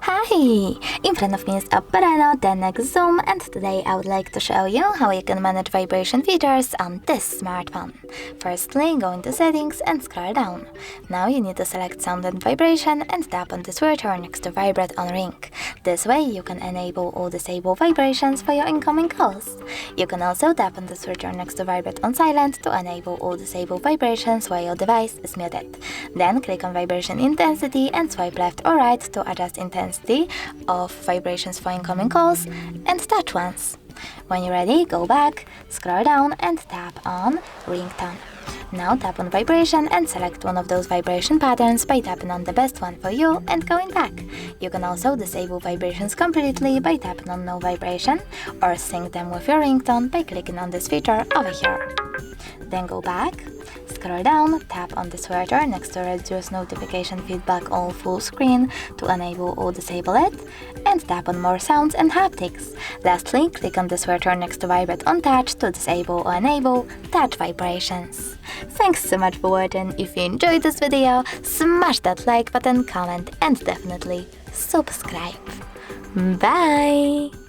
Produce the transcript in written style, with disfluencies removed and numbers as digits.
Hi! In front of me is OPPO Reno 10x Zoom, and today I would like to show you how you can manage vibration features on this smartphone. Firstly, go into Settings and scroll down. Now you need to select Sound and Vibration and tap on the switcher next to Vibrate on Ring. This way you can enable or disable vibrations for your incoming calls. You can also tap on the switcher next to Vibrate on Silent to enable or disable vibrations while your device is muted. Then click on Vibration Intensity and swipe left or right to adjust intensity of vibrations for incoming calls and touch once. When you're ready, go back, scroll down and tap on Ringtone. Now tap on Vibration and select one of those vibration patterns by tapping on the best one for you and going back. You can also disable vibrations completely by tapping on No Vibration or sync them with your ringtone by clicking on this feature over here. Then go back, scroll down, tap on the switcher next to Reduce Notification Feedback All Full Screen to enable or disable it, and tap on More Sounds and Haptics. Lastly, click on the switcher next to Vibrate on Touch to disable or enable touch vibrations. Thanks so much for watching. If you enjoyed this video, smash that like button, comment and definitely subscribe. Bye!